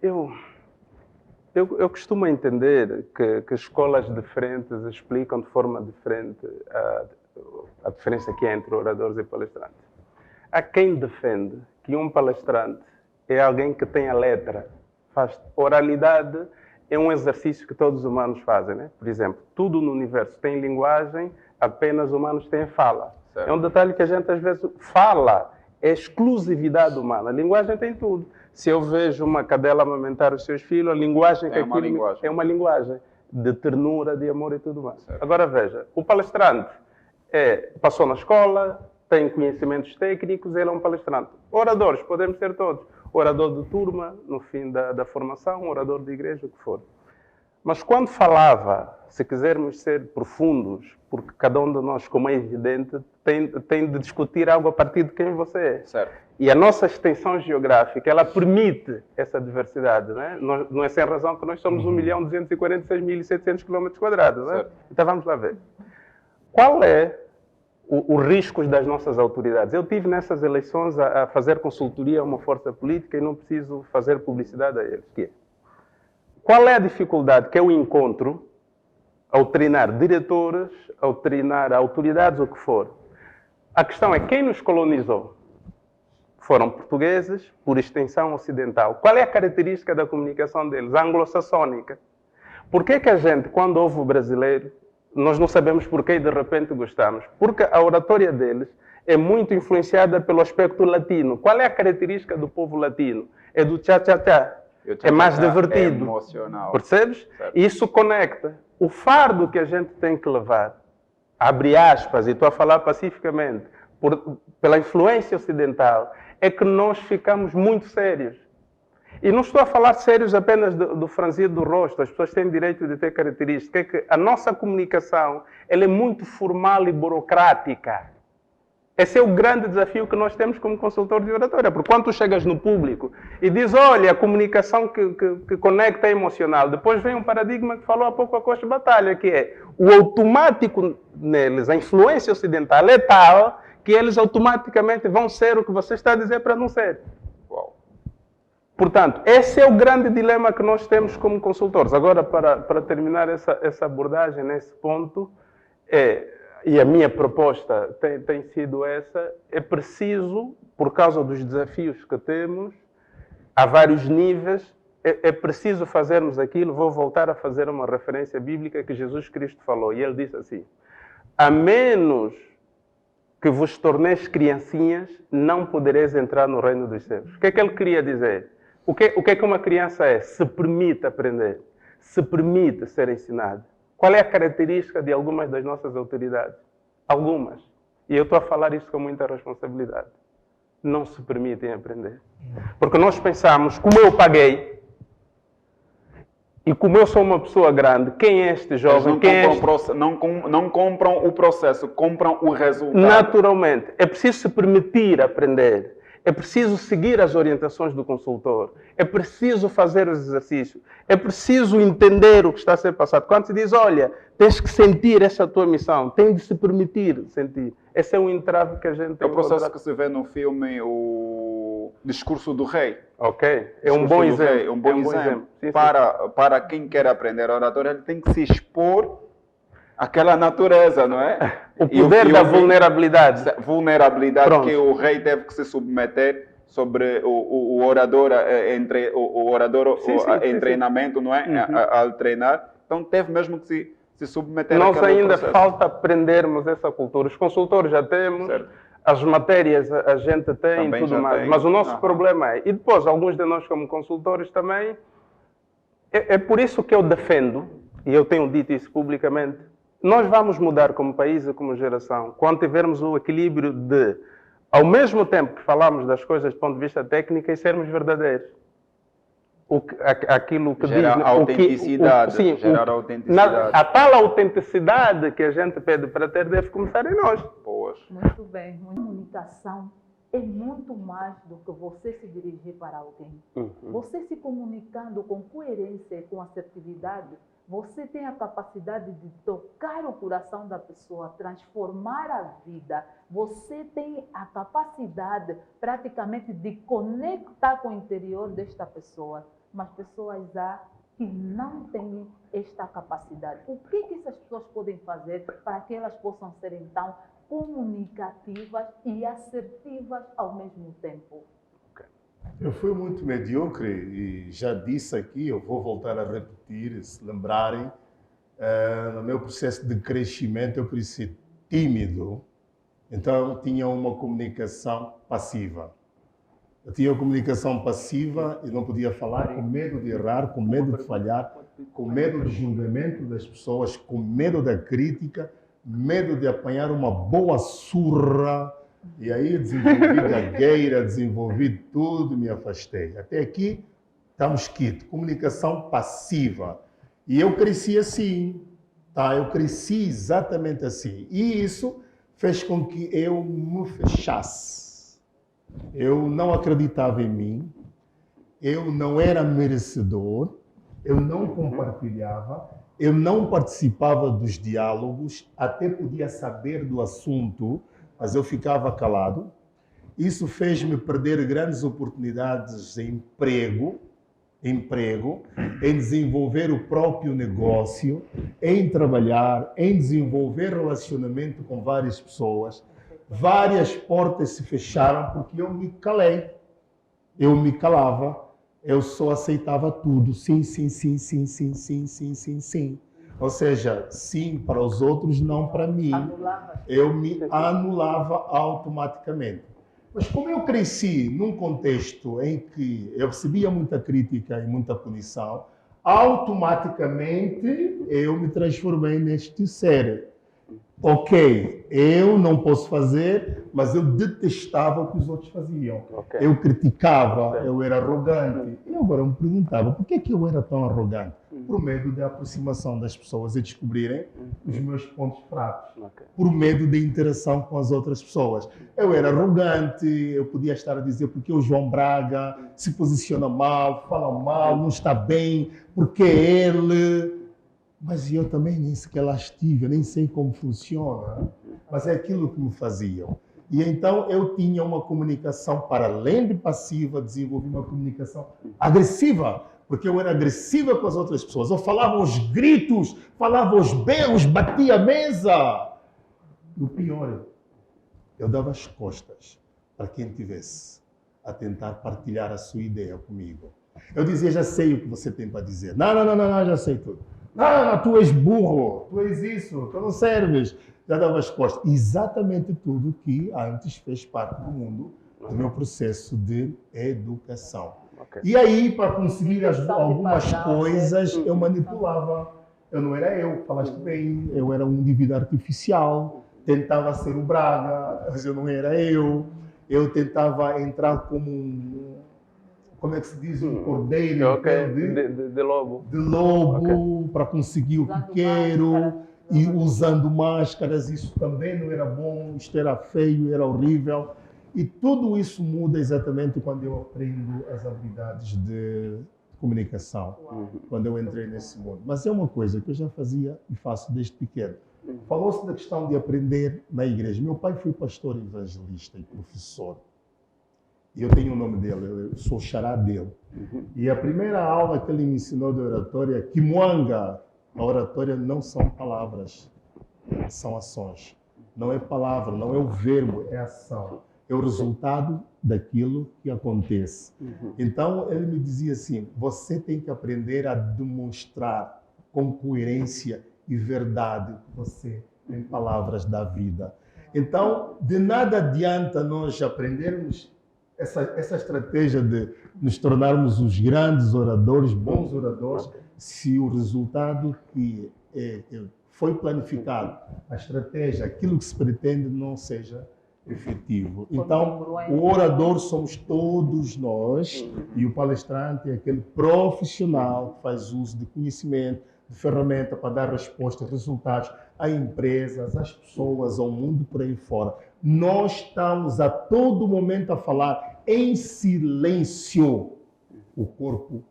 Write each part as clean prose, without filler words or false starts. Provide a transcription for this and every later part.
eu, eu costumo entender que escolas diferentes explicam de forma diferente a diferença que há entre oradores e palestrantes. Há quem defende que um palestrante é alguém que tem a letra, faz oralidade, é um exercício que todos os humanos fazem, né? Por exemplo, tudo no universo tem linguagem, apenas humanos têm fala. Certo. É um detalhe que a gente às vezes fala, é exclusividade humana. A linguagem tem tudo. Se eu vejo uma cadela amamentar os seus filhos, a linguagem que aquilo é uma linguagem de ternura, de amor e tudo mais. Certo. Agora veja, o palestrante passou na escola, tem conhecimentos técnicos, ele é um palestrante. Oradores, podemos ser todos. Orador de turma, no fim da formação, orador de igreja, o que for. Mas quando falava, se quisermos ser profundos, porque cada um de nós, como é evidente, tem de discutir algo a partir de quem você é. Certo. E a nossa extensão geográfica, ela permite essa diversidade. Né? Não é sem razão que nós somos 1.246.700 km². Né? Então vamos lá ver. Qual é os riscos das nossas autoridades? Eu tive nessas eleições a fazer consultoria a uma força política e não preciso fazer publicidade a eles. Qual é a dificuldade que eu encontro ao treinar diretores, ao treinar autoridades, o que for? A questão é quem nos colonizou? Foram portugueses, por extensão ocidental. Qual é a característica da comunicação deles? A anglo-saxónica. Por que a gente, quando ouve o brasileiro, nós não sabemos porquê e de repente gostamos? Porque a oratória deles é muito influenciada pelo aspecto latino. Qual é a característica do povo latino? É do tchá-tchá-tchá. É mais divertido. É emocional. Percebes? Certo. Isso conecta. O fardo que a gente tem que levar, abre aspas, e estou a falar pacificamente, pela influência ocidental, é que nós ficamos muito sérios. E não estou a falar sérios apenas do franzir do rosto, as pessoas têm direito de ter características. É que a nossa comunicação ela é muito formal e burocrática. Esse é o grande desafio que nós temos como consultor de oratória. Porque quando tu chegas no público e diz, olha, a comunicação que conecta é emocional, depois vem um paradigma que falou há pouco a Costa Batalha, que é o automático neles, a influência ocidental é tal que eles automaticamente vão ser o que você está a dizer para não ser. Uau. Portanto, esse é o grande dilema que nós temos como consultores. Agora, para terminar essa abordagem nesse ponto, e a minha proposta tem sido essa, é preciso, por causa dos desafios que temos, a vários níveis, é preciso fazermos aquilo. Vou voltar a fazer uma referência bíblica que Jesus Cristo falou, e ele disse assim, a menos que vos torneis criancinhas, não podereis entrar no reino dos céus. O que é que ele queria dizer? O que é que uma criança é? Se permite aprender, se permite ser ensinado. Qual é a característica de algumas das nossas autoridades? Algumas. E eu estou a falar isso com muita responsabilidade. Não se permitem aprender. Porque nós pensamos, como eu paguei, e como eu sou uma pessoa grande, quem é este jovem? Não compram o processo, compram o resultado. Naturalmente. É preciso se permitir aprender. É preciso seguir as orientações do consultor. É preciso fazer os exercícios. É preciso entender o que está a ser passado. Quando se diz, olha, tens que sentir essa tua missão, tens de se permitir sentir. Esse é um entrave que a gente tem. É o processo que se vê no filme O Discurso do Rei. Ok. É um bom exemplo. É um bom exemplo. Sim, para quem quer aprender a oratória, ele tem que se expor àquela natureza, não é? O poder da vulnerabilidade. Vulnerabilidade. Pronto. Que o rei teve que se submeter sobre o orador, em treinamento, não é? Ao treinar. Então teve mesmo que se submeter Nós ainda falta aprendermos essa cultura. Os consultores já temos, certo. As matérias a gente tem e tudo mais. Mas o nosso problema é... E depois, alguns de nós como consultores também... É por isso que eu defendo, e eu tenho dito isso publicamente, nós vamos mudar como país e como geração quando tivermos o equilíbrio de, ao mesmo tempo que falamos das coisas do ponto de vista técnico, e sermos verdadeiros. Aquilo que gerar diz... autenticidade. Gerar autenticidade. A tal autenticidade que a gente pede para ter deve começar em nós. Muito bem. Comunicação é muito mais do que você se dirigir para alguém. Você se comunicando com coerência e com assertividade, você tem a capacidade de tocar o coração da pessoa, transformar a vida. Você tem a capacidade praticamente de conectar com o interior desta pessoa. Mas pessoas há que não têm esta capacidade. O que essas pessoas podem fazer para que elas possam ser, então, comunicativas e assertivas ao mesmo tempo? Eu fui muito medíocre e já disse aqui, eu vou voltar a repetir, se lembrarem, no meu processo de crescimento eu cresci tímido, então eu tinha uma comunicação passiva. Eu tinha uma comunicação passiva e não podia falar com medo de errar, com medo de falhar, com medo do julgamento das pessoas, com medo da crítica, medo de apanhar uma boa surra. E aí desenvolvi gagueira, desenvolvi tudo, me afastei. Até aqui estamos quitos. Comunicação passiva. E eu cresci assim, tá? Eu cresci exatamente assim. E isso fez com que eu me fechasse. Eu não acreditava em mim, eu não era merecedor, eu não compartilhava, eu não participava dos diálogos, até podia saber do assunto, mas eu ficava calado. Isso fez-me perder grandes oportunidades de emprego, em desenvolver o próprio negócio, em trabalhar, em desenvolver relacionamento com várias pessoas. Várias portas se fecharam porque eu me calei. Eu me calava, eu só aceitava tudo. Sim, sim, sim, sim, sim, sim, sim, sim, sim. Ou seja, sim para os outros, não para mim. Eu me anulava automaticamente. Mas como eu cresci num contexto em que eu recebia muita crítica e muita punição, automaticamente eu me transformei neste ser. Ok, eu não posso fazer, mas eu detestava o que os outros faziam. Eu criticava, eu era arrogante. E agora eu me perguntava, por que eu era tão arrogante? Por medo da aproximação das pessoas e descobrirem os meus pontos fracos. Por medo da interação com as outras pessoas. Eu era arrogante, eu podia estar a dizer porque o João Braga se posiciona mal, fala mal, não está bem, porque ele... Mas eu também nem sequer lá estive, eu nem sei como funciona. Mas é aquilo que me faziam. E então eu tinha uma comunicação, para além de passiva, desenvolvi uma comunicação agressiva, porque eu era agressiva com as outras pessoas. Eu falava aos gritos, falava aos berros, batia a mesa. E o pior, eu dava as costas para quem tivesse a tentar partilhar a sua ideia comigo. Eu dizia, já sei o que você tem para dizer. Não, já sei tudo. Não, tu és burro, tu és isso, tu não serves. Já dava as costas. Exatamente tudo que antes fez parte do mundo, do meu processo de educação. E aí, para conseguir algumas coisas, eu manipulava. Eu não era eu, falaste bem, eu era um indivíduo artificial, tentava ser o Braga, mas eu não era eu. Eu tentava entrar como como é que se diz, um cordeiro de lobo. De lobo, para conseguir o que quero, e usando máscaras, isso também não era bom, isto era feio, era horrível. E tudo isso muda exatamente quando eu aprendo as habilidades de comunicação, quando eu entrei nesse mundo. Mas é uma coisa que eu já fazia e faço desde pequeno. Falou-se da questão de aprender na igreja. Meu pai foi pastor evangelista e professor. E eu tenho o nome dele, eu sou o xará dele. E a primeira aula que ele me ensinou de oratória, Kimwanga, a oratória não são palavras, são ações. Não é palavra, não é o verbo, é ação. É o resultado daquilo que acontece. Então, ele me dizia assim, você tem que aprender a demonstrar com coerência e verdade que você tem palavras da vida. Então, de nada adianta nós aprendermos essa estratégia de nos tornarmos os grandes oradores, bons oradores, se o resultado que foi planificado, a estratégia, aquilo que se pretende não seja efetivo. Então, o orador somos todos nós e o palestrante é aquele profissional que faz uso de conhecimento, de ferramenta para dar respostas, resultados a empresas, às pessoas, ao mundo por aí fora. Nós estamos a todo momento a falar em silêncio. O corpo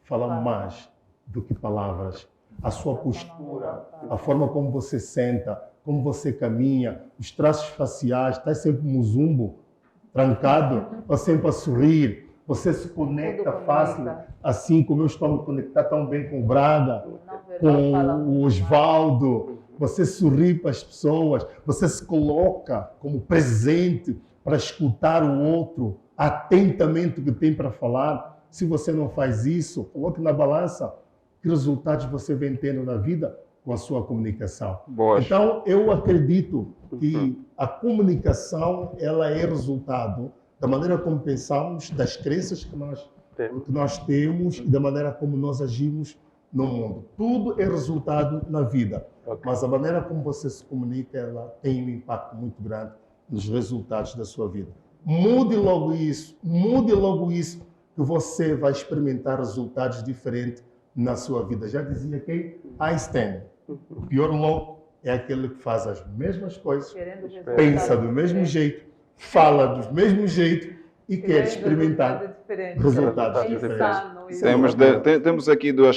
fala mais do que palavras. A sua postura, a forma como você senta, como você caminha, os traços faciais, está sempre um zumbo, trancado, ou sempre a sorrir. Você se conecta fácil, assim como eu estou me conectar tão bem com o Braga, com o Osvaldo. Você sorri para as pessoas, você se coloca como presente para escutar o outro atentamente o que tem para falar. Se você não faz isso, coloque na balança que resultados você vem tendo na vida com a sua comunicação. Boas. Então, eu acredito que a comunicação ela é resultado da maneira como pensamos, das crenças que nós temos e da maneira como nós agimos no mundo. Tudo é resultado na vida, mas a maneira como você se comunica, ela tem um impacto muito grande nos resultados da sua vida. Mude logo isso, que você vai experimentar resultados diferentes na sua vida. Já dizia quem? Einstein. O pior louco é aquele que faz as mesmas coisas, pensa do mesmo jeito, fala do mesmo jeito e quer experimentar resultados diferentes. Temos aqui duas